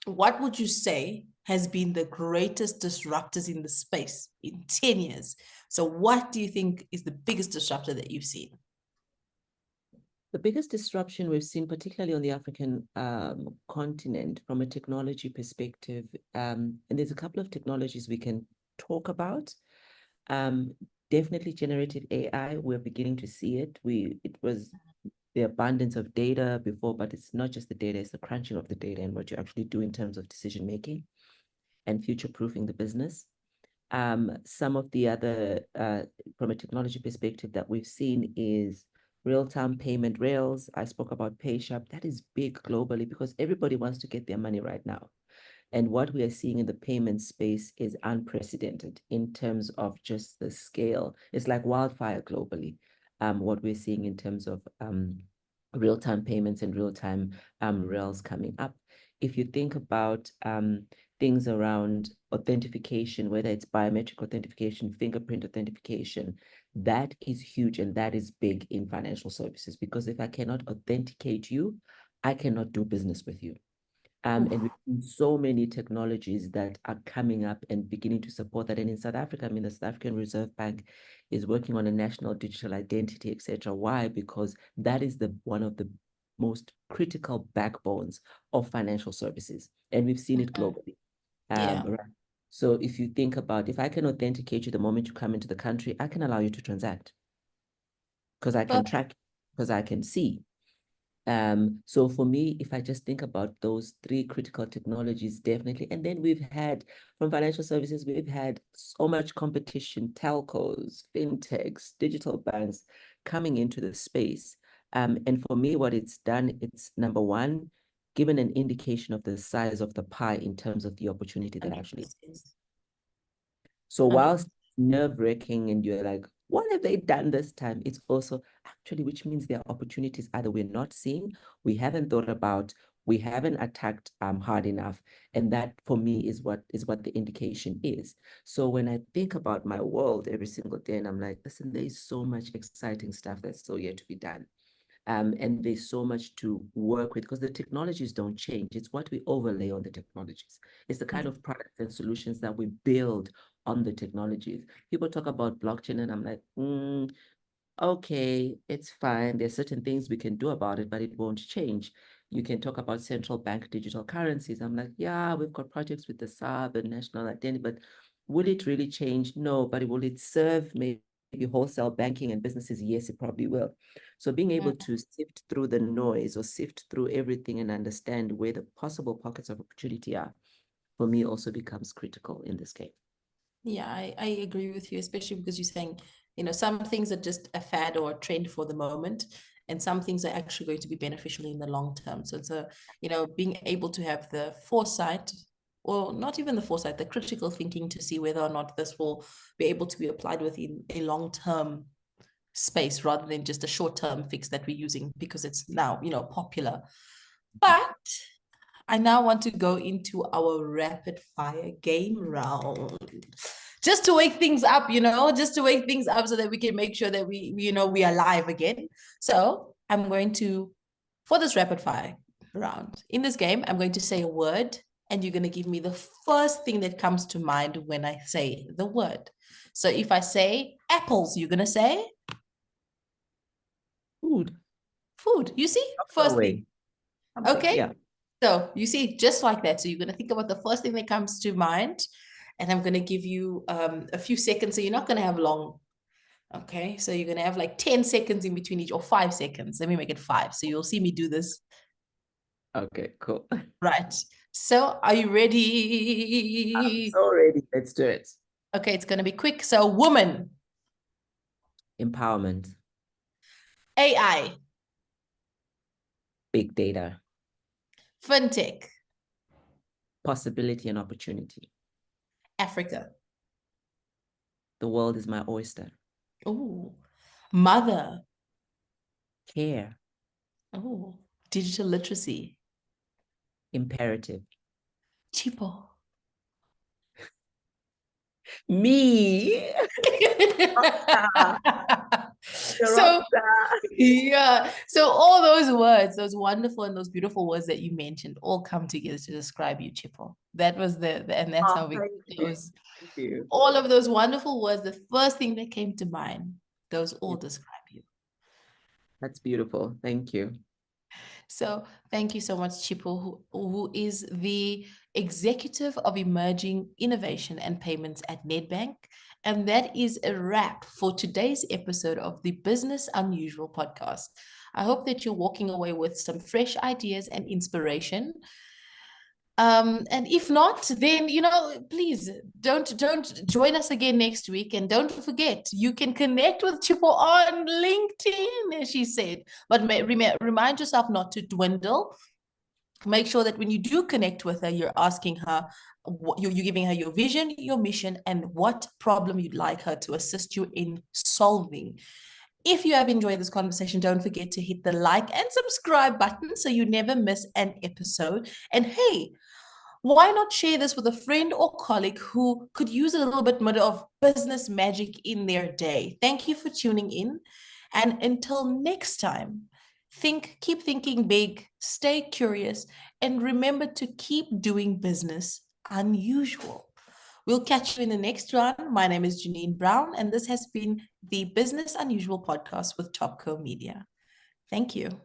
what would you say has been the greatest disruptors in the space in 10 years? So what do you think is the biggest disruptor that you've seen? The biggest disruption we've seen, particularly on the African continent, from a technology perspective, and there's a couple of technologies we can talk about. Definitely generative AI, we're beginning to see it. It was the abundance of data before, but it's not just the data, it's the crunching of the data and what you actually do in terms of decision making and future-proofing the business. Some of the other, from a technology perspective that we've seen is real-time payment rails. I spoke about PayShap. That is big globally because everybody wants to get their money right now. And what we are seeing in the payment space is unprecedented in terms of just the scale. It's like wildfire globally, what we're seeing in terms of real-time payments and real-time rails coming up. If you think about things around authentication, whether it's biometric authentication, fingerprint authentication, that is huge and that is big in financial services because if I cannot authenticate you, I cannot do business with you. And we've seen so many technologies that are coming up and beginning to support that. And in South Africa, I mean, the South African Reserve Bank is working on a national digital identity, etc. Why? Because that is one of the most critical backbones of financial services. And we've seen it globally. Yeah. Right. So if you think about, if I can authenticate you the moment you come into the country, I can allow you to transact because I can track, because I can see. So for me, if I just think about those three critical technologies, definitely. And then we've had, from financial services, we've had so much competition, telcos, fintechs, digital banks coming into the space. And for me, what it's done, it's number one, given an indication of the size of the pie in terms of the opportunity that actually is. So whilst nerve-wracking and you're like, what have they done this time? It's also actually, which means there are opportunities either we're not seeing, we haven't thought about, we haven't attacked hard enough. And that for me is what the indication is. So when I think about my world every single day and I'm like, listen, there's so much exciting stuff that's still yet to be done. And there's so much to work with because the technologies don't change. It's what we overlay on the technologies. It's the kind of products and solutions that we build on the technologies. People talk about blockchain and I'm like, okay, it's fine. There's certain things we can do about it, but it won't change. You can talk about central bank digital currencies. I'm like, yeah, we've got projects with the SAB and national identity, but will it really change? No, but will it serve maybe wholesale banking and businesses? Yes, it probably will. So being able to sift through the noise or sift through everything and understand where the possible pockets of opportunity are, for me also becomes critical in this game. Yeah, I agree with you, especially because you're saying, some things are just a fad or a trend for the moment, and some things are actually going to be beneficial in the long term. So being able to have the foresight, or not even the foresight, the critical thinking to see whether or not this will be able to be applied within a long-term space rather than just a short-term fix that we're using because it's now, popular. But I now want to go into our rapid fire game round. Just to wake things up, just to wake things up so that we can make sure that we are live again. So I'm going to, for this rapid fire round, in this game, I'm going to say a word and you're going to give me the first thing that comes to mind when I say the word. So if I say apples, you're going to say? Food. Food. You see? First thing. Okay. Yeah. So you see, just like that. So you're going to think about the first thing that comes to mind, and I'm going to give you a few seconds. So you're not going to have long. Okay, so you're going to have like 10 seconds in between each, or 5 seconds. Let me make it 5. So you'll see me do this. Okay, cool. Right. So are you I'm ready? so ready. Let's do it. Okay, it's going to be quick. So woman, Empowerment, AI, big data, fintech, possibility and opportunity. Africa. The world is my oyster. Oh, mother. Care, Oh, digital literacy. imperative. Chipo. Me. So yeah, so all those words, those wonderful and those beautiful words that you mentioned, all come together to describe you, Chipo. That was and that's how we Thank close. Thank you. All of those wonderful words, the first thing that came to mind, those all describe you. That's beautiful. Thank you. So thank you so much, Chipo, who is the executive of emerging innovation and payments at Nedbank. And that is a wrap for today's episode of the Business Unusual podcast. I hope that you're walking away with some fresh ideas and inspiration. And if not, then please don't join us again next week, and don't forget you can connect with Chipo on LinkedIn, as she said. But remind yourself not to dwindle. Make sure that when you do connect with her, you're asking her, you're giving her your vision, your mission, and what problem you'd like her to assist you in solving. If you have enjoyed this conversation, don't forget to hit the like and subscribe button so you never miss an episode. And hey, why not share this with a friend or colleague who could use a little bit more of business magic in their day? Thank you for tuning in. And until next time, keep thinking big, stay curious, and remember to keep doing business unusual. We'll catch you in the next round. My name is Janine Brown, and this has been the Business Unusual podcast with Topco Media. Thank you.